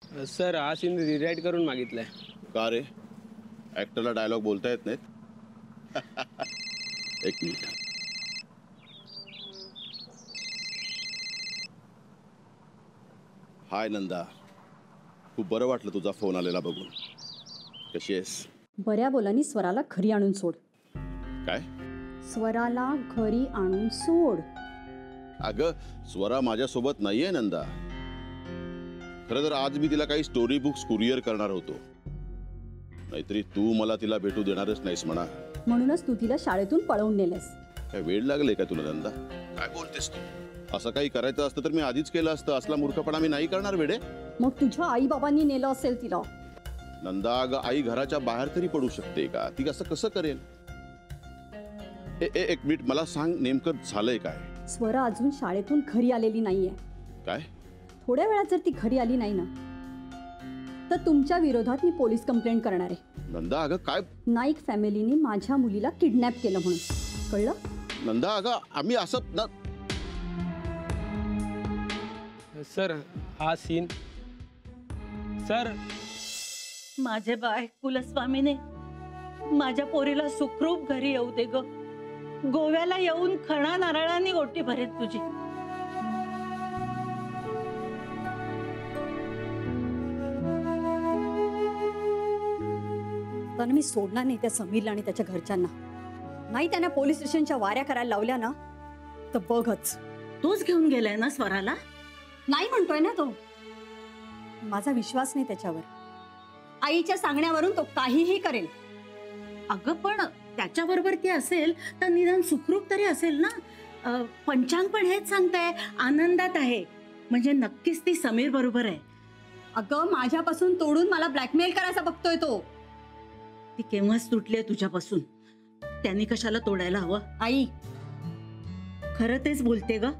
Sir हा scene rewrite करून मागितलाय. का रे? ऍक्टरला डायलॉग बोलता येत नाहीत? एक मिनिट. हाय नंदा, खूप बरं वाटलं तुझा फोन आलेला बघून. कशी आहेस? बऱ्या बोलानी स्वराला घरी आणून सोड. काय? स्वराला घरी आणून सोड. अगं स्वरा माझ्यासोबत नाहीये नंदा. खरं तर आज मी तिला काही स्टोरी बुक्स कुरिअर करणार होतो, नाहीतरी तू मला तिला भेटू देणारच नाहीस म्हणा. म्हणूनच तू तिला शाळेतून पळवून नेलंस. काय वेळ लागले का तुला नंदा? काय बोलतेस तू? असं काही करायचं असतं तर मी आधीच केलं असतं. असला मूर्खपणा मी नाही करणार वेडे. मग तुझ्या आई बाबांनी नेलं असेल तिला. नंदा अगं आई घराच्या बाहेर तरी पडू शकते का? ती असं कसं करेल? एक मिनिट, मला सांग नेमकं झालंय काय? स्वरा अजून शाळेतून घरी आलेली नाहीये. काय? थोड्या वेळात जर ती घरी आली नाही ना तर तुमच्या विरोधात मी पोलीस कंप्लेंट करणार आहे. नंदा अगं काय? नाईक फॅमिलीने माझ्या मुलीला किडनॅप केलं म्हणून, कळलं? नंदा अगं आम्ही असं सर हा सीन. सर माझे बाय कुलस्वामीने माझ्या पोरीला सुखरूप घरी येऊ दे ग. गोव्याला येऊन खणा नारळांनी ओटी भरेत तुझी. पण मी सोडणार नाही त्या समीरला आणि त्याच्या घरच्यांना. नाही त्यांना पोलीस स्टेशनच्या वाऱ्या करायला लावल्या ना तर बघच. तूच घेऊन गेलाय ना स्वराला? नाही म्हणतोय ना तो. माझा विश्वास नाही त्याच्यावर. आईच्या सांगण्यावरून तो काहीही करेल. अगं पण त्याच्याबरोबर ती असेल तर निदान सुखरूप तरी असेल ना. पंचांग पण हेच सांगताय, आनंदात आहे. म्हणजे नक्कीच ती समीर बरोबर आहे. अगं माझ्यापासून तोडून मला ब्लॅकमेल करायचा बघतोय तो. ती केव्हाच तुटली आहे तुझ्यापासून. त्यांनी कशाला तोडायला हवं? आई खरं तेच बोलते ग.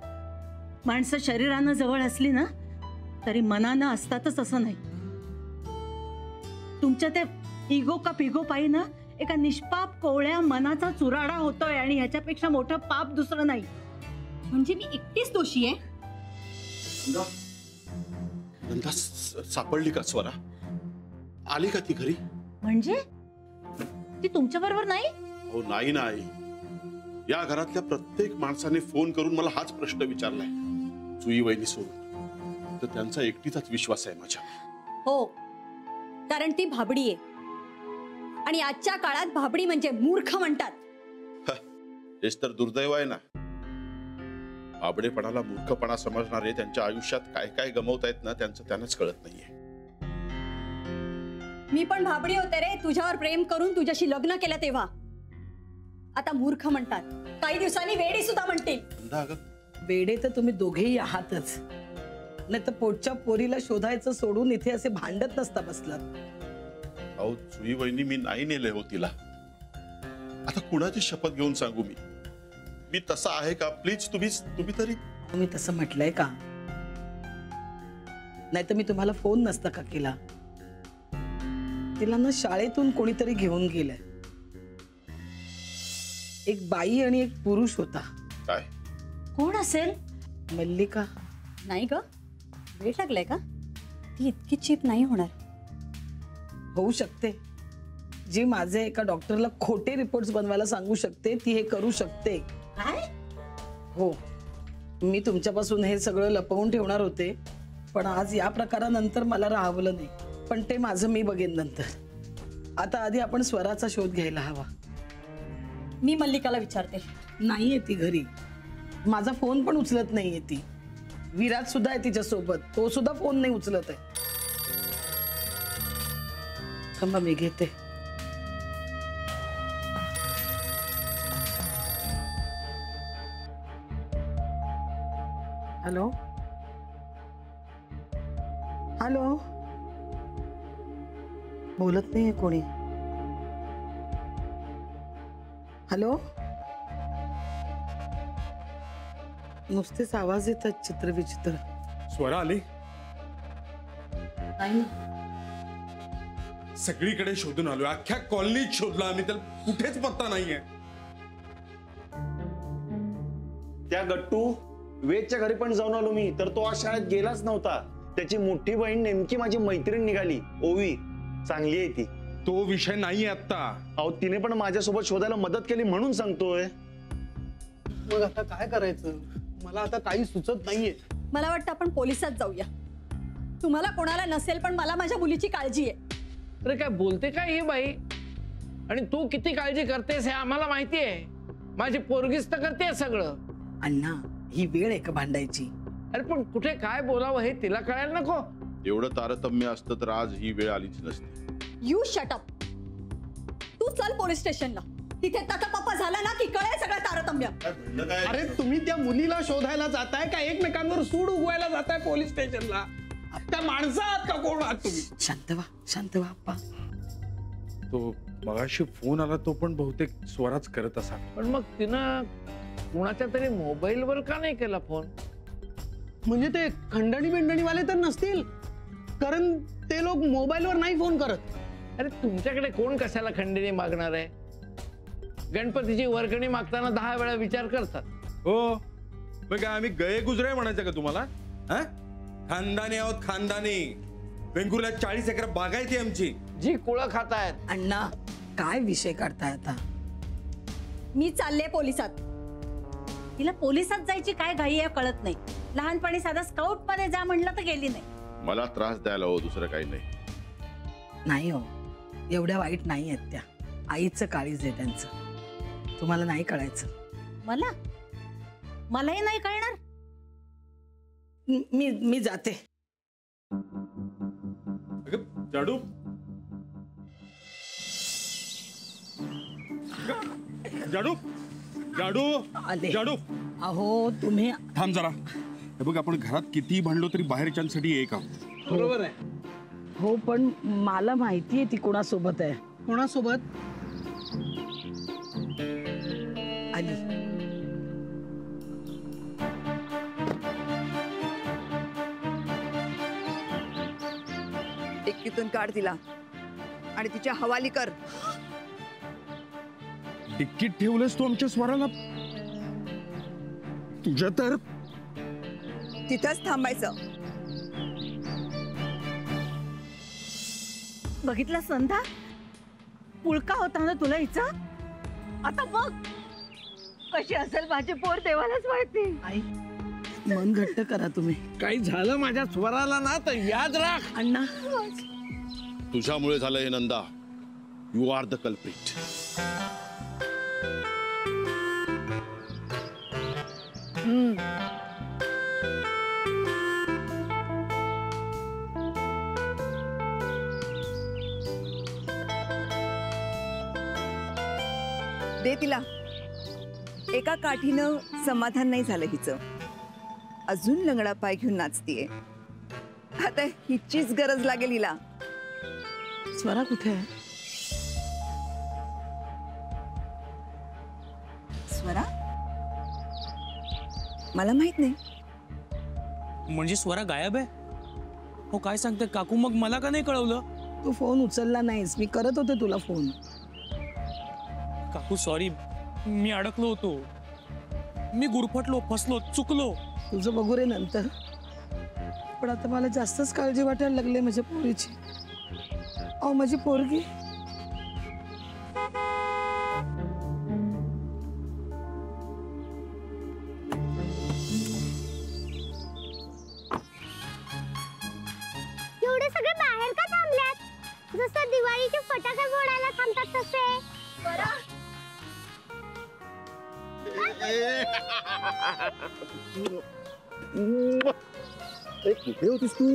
माणसं शरीरानं जवळ असली ना तरी मनानं असतातच असं नाही. तुमच्या ते इगो का पिगो पायी ना एका निष्पाप कोवळ्या मनाचा चुराडा होतोय आणि ह्याच्यापेक्षा मोठं पाप दुसरं नाही. म्हणजे मी एकटीच दोषी आहे? नंदा सापडली का स्वरा? आली का ती घरी? म्हणजे ती तुमच्या बरोबर नाही? हो नाही नाही. या घरातल्या प्रत्येक माणसाने फोन करून मला हाच प्रश्न विचारलाय. सुई वहिनी सोडून तर त्यांचा एकटीचाच विश्वास आहे माझ्या. हो, कारण ती भाबडी आहे आणि आजच्या काळात भाबडी म्हणजे मूर्ख म्हणतात. हेच तर दुर्दैव आहे ना. भाबडेपणाला मूर्खपणा समजणारे त्यांच्या आयुष्यात काय काय गमवतायत ना त्यांचं त्यांनाच कळत नाहीये. मी पण भाबडी होते रे, तुझ्यावर प्रेम करून तुझ्याशी लग्न केलं तेव्हा. आता मूर्ख म्हणतात, काही दिवसांनी वेडी सुद्धा म्हणतील. वेडे तर तुम्ही दोघेही आहातच. नाही तर पोटच्या पोरीला शोधायचं सोडून इथे असे भांडत नसता बसलात. अहो सुई वहिनी मी नाही नेले हो तिला. आता कुणाची शपथ घेऊन सांगू मी? मी तसा आहे का? प्लीज तुम्ही तरी. तुम्ही तसं म्हटलंय का? नाही तर मी तुम्हाला फोन नसता का केला? तिला ना शाळेतून कोणीतरी घेऊन गेलंय. एक बाई आणि एक पुरुष होता. काय? कोण असेल? मल्लिका. नाही ग, वेळ लागलाय का? ती इतकी चीप नाही होणार. होऊ शकते. जी माझे एका डॉक्टरला खोटे रिपोर्ट्स बनवायला सांगू शकते ती हे करू शकते. काय? हो, मी तुमच्यापासून हे सगळं लपवून ठेवणार होते, पण आज या प्रकारानंतर मला राहावलं नाही. पण ते माझं मी बघेन नंतर. आता आधी आपण स्वराचा शोध घ्यायला हवा. मी मल्लिकाला विचारते. नाहीये ती घरी. माझा फोन पण उचलत नाहीये ती. विराज सुद्धा आहे तिच्या सोबत, तो सुद्धा फोन नाही उचलत आहे. थांबा मी घेते. Hello hello. बोलत नाहीये कोणी. हॅलो. नुसतेच आवाज येतात चित्रविचित्र. स्वरा आली? नाही. सगळीकडे शोधून आलो, अख्ख्या कॉलनीत शोधला आम्ही, त्याला कुठेच पत्ता नाहीये. त्या गट्टू वेदच्या घरी पण जाऊन आलो मी, तर तो आज शाळेत गेलाच नव्हता. त्याची मोठी बहीण नेमकी माझी मैत्रीण निघाली, ओवी. चांगली आहे ती. तो विषय नाहीये आता. अहो तिने पण माझ्यासोबत शोधायला मदत केली म्हणून सांगतोय. मग आता काय करायचं? मला आता काही सुचत नाहीये. मला वाटतं आपण पोलिसात जाऊया. तुम्हाला कोणाला नसेल पण मला माझ्या मुलीची काळजी आहे. अरे काय बोलते काय ही बाई? आणि तू किती काळजी करतेस हे आम्हाला माहिती आहे. माझी पोरगीच तर करते सगळं. अण्णा, ही वेळ आहे का भांडायची? अरे पण कुठे काय बोलावं हे तिला कळायला नको? एवढं तारतम्य असतं तर आज ही वेळ आलीच नसती. You shut up. तू चल पोलीस स्टेशनला. तिथे तटापप्पा झाला ना की कळेल सगळं तारतम्य. अरे तुम्ही त्या मुलीला शोधायला जाताय का एकमेकांवर सूड उगवायला जाताय पोलीस स्टेशनला? त्या माणसं आहात का कोण आहात तुम्ही? शांत व्हा आप्पा. तो मगाशी फोन आला तो पण बहुतेक स्वराच करत असा. पण मग तिनं कुणाच्या तरी मोबाईलवर का नाही केला फोन? म्हणजे ते खंडणी बिंडणीवाले तर नसतील, कारण ते लोक मोबाईलवर नाही फोन करत. अरे तुमच्याकडे कोण कशाला खंडणी मागणार आहे? गणपतीची वर्गणी मागताना 10 वेळा विचार करतात. हो, मग काय आम्ही गये गुजरे म्हणायचं का तुम्हाला? हा, खानदानी आहोत, खानदानी. वेंगुर्ल्यात 40 एकर बागायती आमची. जी कुळं खातायत. अण्णा, काय विषय काढताय आता? मी चालले पोलिसात. तिला पोलिसात जायची काय घाई आहे कळत नाही. लहानपणी साधा स्काउट मध्ये जा म्हणलं तर गेली नाही. मला त्रास द्यायला हो, दुसरं काही नाही. नाही हो, एवढ्या वाईट नाही आहेत त्या. आईचं काळीज आहे त्यांचं. तुम्हाला नाही कळायचं. मलाही नाही कळणार. मी जाते. अगं, जाडू जाडू जाडू आले. जाडू अहो तुम्ही थांब जरा. हे बघ, आपण घरात किती भांडलो तरी बाहेरच्यांसाठी एक आहोत. बरोबर आहे. हो, पण मला माहितीये ती कोणासोबत आहे. कोणासोबत? आली. डिक्कीतून काढ तिला आणि तिच्या हवाली कर. डिक्कीत ठेवलंस तू आमच्या स्वराला? तुझ्या तर तिथंच थांबायचं. बघितलं संधा, पुळका होता ना तुला हिचा. आता बघ कशी असेल माझी पोर, देवालाच माहिती. आई, मन घट्ट करा तुम्ही. काही झालं माझ्या स्वराला ना तर याद राख. अण्णा, तुझ्यामुळे झालं हे Nanda. You are the culprit. दे तिला. एका काठीनं समाधान नाही झालं हिचं. अजून लंगडा पाय घेऊन नाचतीये. आता हिचीच गरज लागेल हिला. स्वरा कुठे आहे? स्वरा? मला माहित नाही. म्हणजे स्वरा गायब आहे? हो, काय सांगते काकू? मग मला का नाही कळवलं? तू फोन उचलला नाहीस. मी करत होते तुला फोन. काकू सॉरी, मी अडकलो होतो. मी गुरफटलो, फसलो, चुकलो. तुझं बघू रे नंतर. पण आता मला जास्तच काळजी वाटायला लागली माझ्या पोरीची. अहो, माझी पोरगी. एवढे सगळे बाहेर का थांबल्यात? जसं दिवाळीचे फटाके फोडायला थांबतात तसे. कुठे होतीस तू?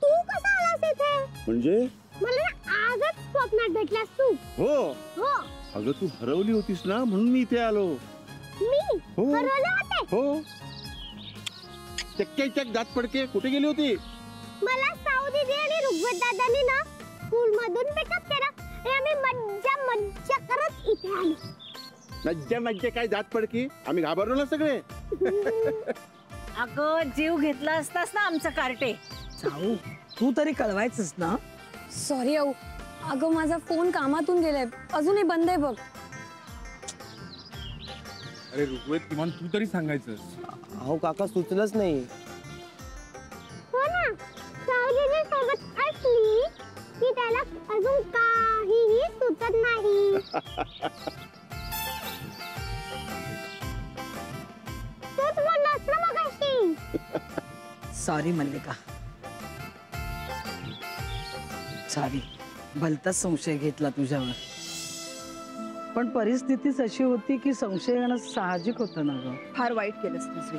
तू कसा आलास इथे? म्हणजे मला आजच स्वप्नात भेटलास तू. हो, हो. अगं तू हरवली होतीस ना, म्हणून मी इथे आलो. मी हो. हरवले होते. हो, चक्क दात पडके कुठे गेली होती? मला साऊ दीदी आणि ऋग्वेद दादांनी ना स्कूल मधून पिकअप केलं आणि आम्ही मज्जा करत इथे आलो. मज्जा काय दात पडकी? आम्ही घाबरलो ना सगळे. अगं जीव घेतला असतास ना आमचं कार्टे. जाऊ, तू तरी कळवायचंस ना. सॉरी अहो, अगं माझा फोन कामातून गेलाय, अजूनही बंद आहे बघ. अरे ऋग्वेद, किमान तू तरी सांगायचं. अहो काका, सुचलंच नाही. हो ना. सॉरी मल्लिका, सॉरी. भलताच संशय घेतला तुझ्यावर, पण परिस्थितीच अशी होती की संशय येणं साहजिक होतं ना ग. फार वाईट केलंस तुझी.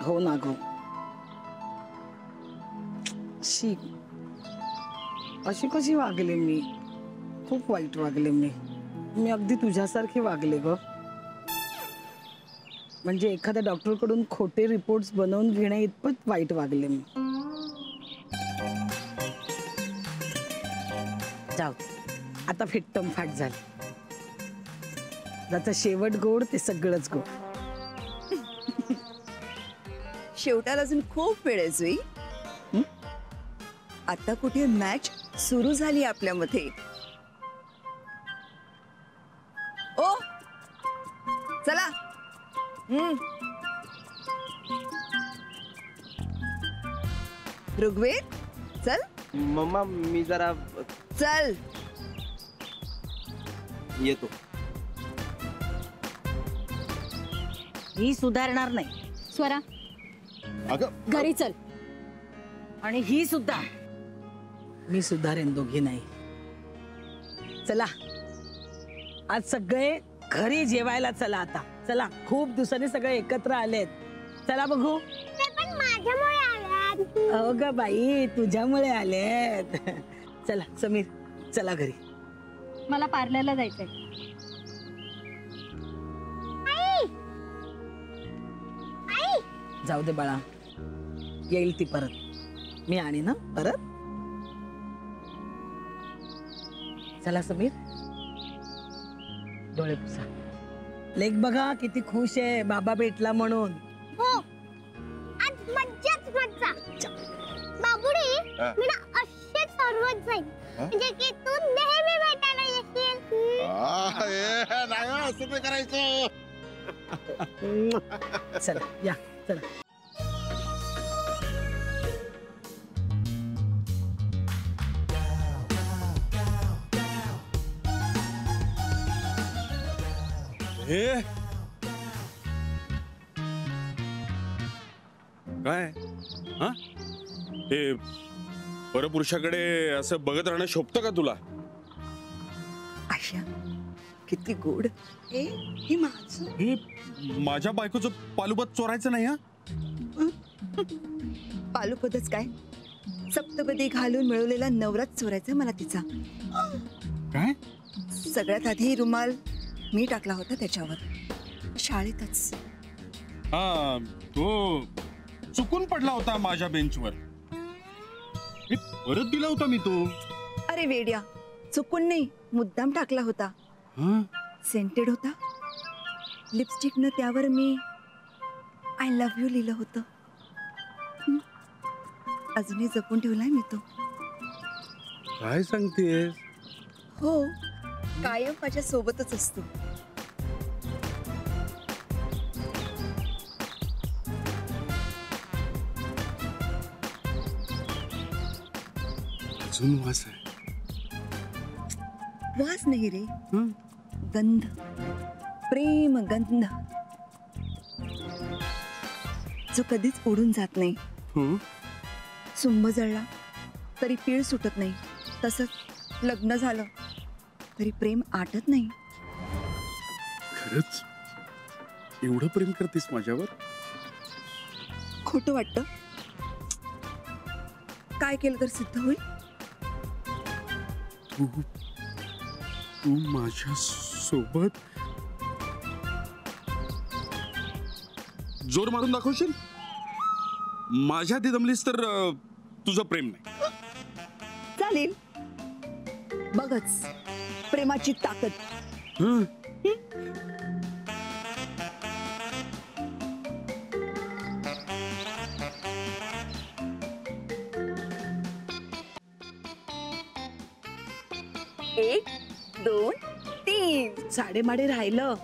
हो ना ग. शी, अशी कशी वागले मी? खूप वाईट वागले मी अगदी तुझ्यासारखी वागले ग. म्हणजे एखाद्या डॉक्टरकडून खोटे रिपोर्ट्स बनवून घेण्या इतपत वाईट वागले मी. जाऊ, आता फिट्टम फाट झाली. ज्याचा शेवट गोड ते सगळंच गोड. शेवटाला अजून खूप वेळ आहे जुई. आता कुठे मॅच सुरू झाली आपल्यामध्ये. ओ चला. ऋग्वेद चल. मम्मा मी जरा चल. येतो. ही सुधारणार नाही. स्वरा अगं घरी चल. आणि ही सुद्धा. मी सुधारेन, दोघी नाही. चला, आज सगळे घरी जेवायला चला. आता चला, खूप दिवसांनी सगळे एकत्र आलेत. चला बघू. ते पण माझ्यामुळे आल्यात. हो ग बाई, तुझ्यामुळे आलेत. चला समीर, चला घरी. मला पार्लरला जायचंय. आई, आई, जाऊ दे बाळा, येईल ती परत. मी आणि ना परत. चला समीर, डोळे पुसा. लेक बघा किती खुश आहे बाबा भेटला म्हणून. हो, आज मज्जाच मज्जा. बाबुडी, मी ना असे सर्वच जाईन, म्हणजे की तू नेहमी भेटायला येशील. नाही असं नाही करायचं. चला या, चला. हे काय हा? हे परपुरुषाकडे असं बघत राहणं शोभतं का तुला? आशा किती गोड. ए ही माझं. हे माझ्या बायकोचं पालुपत चोरायचं नाही. हा पालुपदच काय, सप्तपदी घालून मिळवलेला नवराच चोरायचा मला तिचा. काय? सगळ्यात आधी रुमाल मी टाकला होता त्याच्यावर, शाळेतच. हा, तो चुकून पडला होता माझ्या बेंचवर. परत दिला होता मी तो. अरे वेड्या, चुकून नाही, मुद्दाम टाकला होता. सेंटेड होता. लिपस्टिकनं त्यावर मी आय लव्ह यू लिहिलं होतं. अजूनही जपून ठेवलाय मी तो. काय सांगतेस? हो, कायम माझ्या सोबतच असतो. अजून वास आहे. वास नाही रे, गंध. प्रेम गंध, जो कधीच उडून जात नाही. सुंभ जळला तरी पीळ सुटत नाही, तसंच लग्न झालं तरी प्रेम आटत नाही. खरंच एवढं प्रेम करतेस माझ्यावर? खोटं वाटतं? काय केलं तर सिद्ध होईल? तू माझ्या सोबत जोर मारून दाखवशील? माझ्या ती दमलीस तर तुझं प्रेम नाही. चालेल, बघच प्रेमाची ताकद. एक, दोन, तीन. साडेमाडे राहिलं.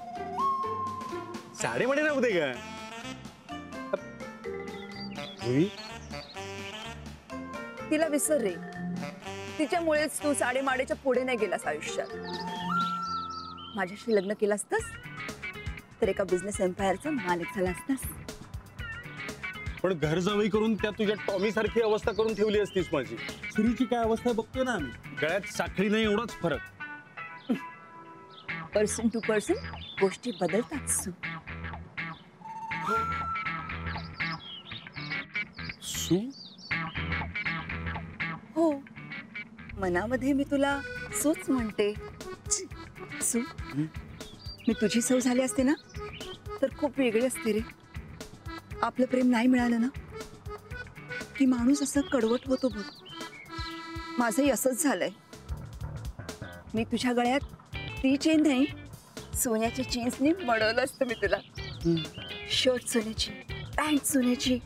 साडेमध्ये राहू दे का? तिला विसर रे, तिच्यामुळेच तू साडेमाडेच्या पुढे नाही गेलास आयुष्यात. माझ्याशी लग्न केलं असतंस तर एका बिझनेस एम्पायरचा मालक झाला असतास. पण घर जावई करून त्या तुझ्या टॉमी सारखी अवस्था करून ठेवली असतीस माझी. सुरीची काय अवस्था बघतोय ना आम्ही. गळ्यात साखळी नाही एवढाच फरक. पर्सन टू पर्सन गोष्टी बदलतात सू. सू हो, मनामध्ये मी तुला सूच म्हणते. सू, मी तुझी सौ झाली असते ना तर खूप वेगळी असते रे. आपलं प्रेम नाही मिळालं ना की माणूस असं कडवट होतो बघ. माझंही असंच झालंय. मी तुझ्या गळ्यात ती चेन नाही, सोन्याच्या चेन्सनी मडवलं असतं मी तुला. शर्ट सोन्याची, पॅन्ट सोन्याची.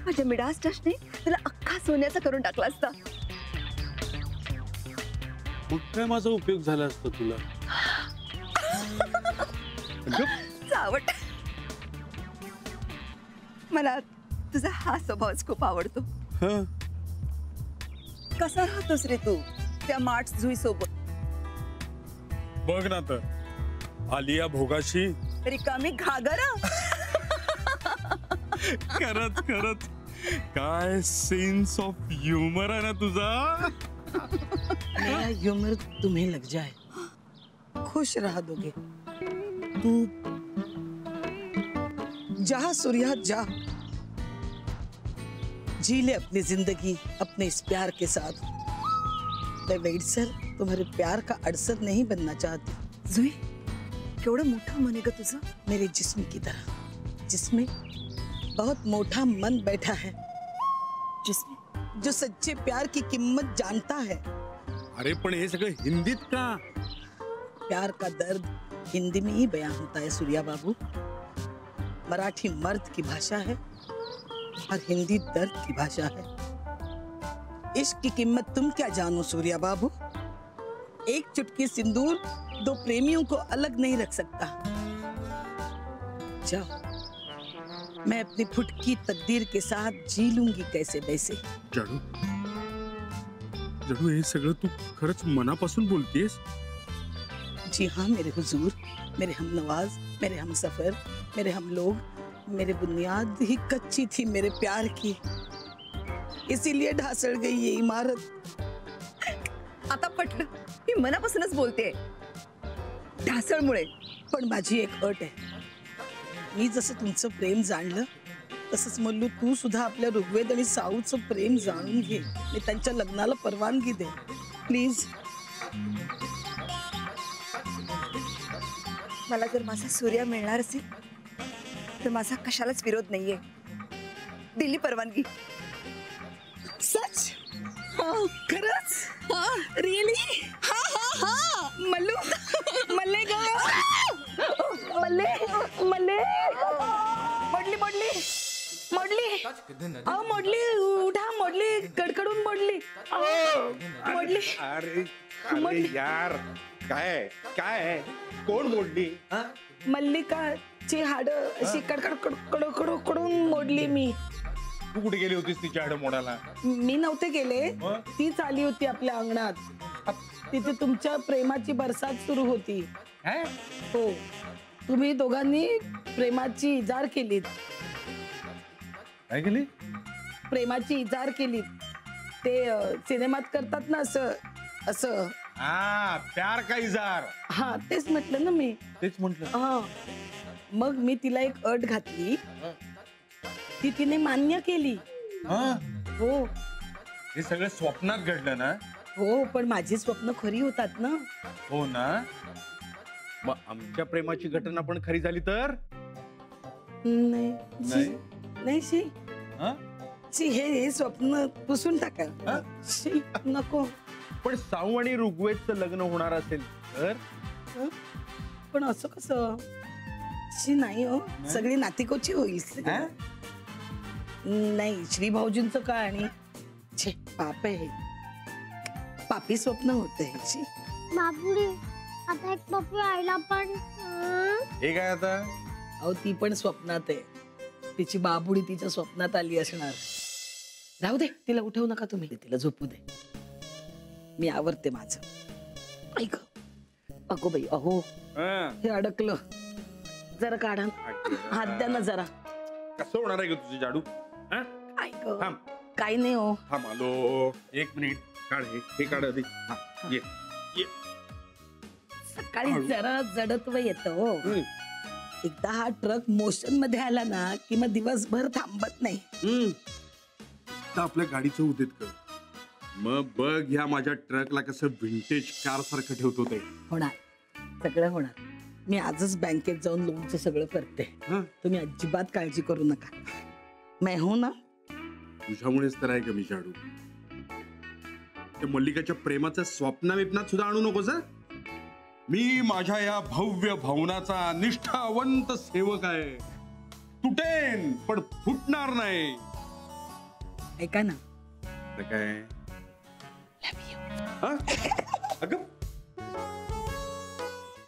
माझ्या मिडास टचने तुला अख्खा सोन्याचा करून टाकला असता. मग काय माझा उपयोग झाला असता तुला? चावट. मला तुझा हा स्वभावच खूप आवडतो. कसा राहतोस रे तू त्या मार्ट जुई सोबत? बघ ना तर, आलिया भोगाशी रिकामी घागरा. खरंच खरंच काय सेन्स ऑफ ह्युमर आहे ना तुझा. मेरा ह्यूमर तुम्हें लग जाए. खुश रहा दोगे. तू जहां सूर्या जा, जी ले अपनी जिंदगी अपने इस प्यार के साथ. मैं वेडसर तुम्हारे प्यार का अड़सर नहीं बनना चाहती. जुई, केवढं मोठं मन आहे ग तुझं. मेरे जिस्म की तरह, जिसमें बहुत मोटा मन बैठा है, जिसमें जो सच्चे प्यार की कीमत जानता है. अरे पण हे सगळं हिंदीत का? प्यार का दर्द हिंदी में ही बयां होता है सूर्या बाबू. मराठी मर्द की भाषा है और हिंदी दर्द की भाषा है. इश्क की कीमत तुम क्या जानो सूर्या बाबू. एक चुटकी सिंदूर दो प्रेमियों को अलग नहीं रख सकता. जाओ, मैं अपनी फुटकी तकदीर के साथ जी लूंगी कैसे वैसे. जडू जडू हे सगळं तू खरंच मनापासून बोलतेस? जी हाँ मेरे हुजूर, मेरे हम नवाज, मेरे हम सफर, मेरे हम लोग. मेरी बुनियाद ही कच्ची थी मेरे प्यार की, इसीलिए ढासळ गई ये इमारत. आता पटलं. मी मनापासूनच बोलते. ढासळमुळे. पण माझी एक अट आहे. मी जसं तुमचं प्रेम जाणलं तसंच मल्लू तू सुद्धा आपल्या ऋग्वेद आणि साऊचं प्रेम जाणून घे. मी त्यांच्या लग्नाला परवानगी दे प्लीज. मला जर माझा सूर्या मिळणार असेल तर माझा कशालाच विरोध नाहीये. दिली परवानगी. सच? हाँ, खरंच? हाँ, रियली? हाँ हाँ हाँ. मल्लू, मल्ले ग. मल्ले, मल्ले. मोडली मोडली मोडली. अहो मोडली, उठा. मोडली, कडकडून मोडली. मोडली. अरे अरे यार, काय काय कोण मोडली? मल्लिकाची हाड अशी कडकडून मोडली मी. तू कुठे गेली होतीस तिच्या हाड मोडायला? मी नव्हते गेले, तीच आली होती आपल्या अंगणात. तिथे तुमच्या प्रेमाची बरसात सुरू होती. हो, तुम्ही दोघांनी प्रेमाची इजार केलीत. काय केली? प्रेमाची इजार केलीत. ते सिनेमात करतात ना असं असं. हा, प्यार का इजार. हा, तेच म्हटलं ना मी. तेच म्हटलं. हा, मग मी तिला एक अट घातली, ती तिने मान्य केली. हो. हे सगळं स्वप्नात घडलं ना? हो, पण माझी स्वप्न खरी होतात ना. हो ना. मग आमच्या प्रेमाची घटना पण खरी झाली तर? नाही नाही. नाही शी. शी, हे स्वप्न पुसून टाका. शी, नको. पण साऊ आणि ऋग्वेदचं लग्न होणार असेल तर? पण असं कसं? शी, नाही हो. सगळी नातिकोची होईल. नाही, श्री भाऊजींचं काय. आणि छे, पाप आहे. पापी स्वप्न होते. बाबुडी, आता एक पप्पी आईला पण. हे काय आता? अहो, ती पण स्वप्नात आहे. तिची बाबुडी तिच्या स्वप्नात आली असणार. राहू दे, तिला उठवू नका तुम्ही. तिला झोपू दे. मी आवरते माझं. ऐक. अगो बाई, अहो, हे अडकलं. जरा काढा. हात द्या ना जरा. कसं होणार आहे ग तुझी जाडू? हा? काय ग? थांब काही नाही हो. थांब आलो. 1 मिनिट. काढ हे काढ आधी. हा, ये ये. सकाळी जरा जडत्व येतं हो. एकदा हा ट्रक मोशन मध्ये आला ना की मग दिवसभर थांबत नाही. तर आपल्या गाडीचं उदित कर. मग बघ ह्या माझ्या ट्रकला कसं व्हिंटेज कार सारखं ठेवतो ते. होणार, सगळं होणार. मी आजच बँकेत जाऊन लोनचं सगळं करते. तुम्ही अजिबात काळजी करू नका. मैं हूं ना. तुझ्यामुळेच तर आहे का मी जाडू. ते मल्लिकाच्या प्रेमाचं स्वप्नाविप्नात सुद्धा आणू नकोस. मी माझ्या या भव्य भवनाचा निष्ठावंत सेवक आहे. तुटेन पण फुटणार नाही. ऐका ना. काय? अगं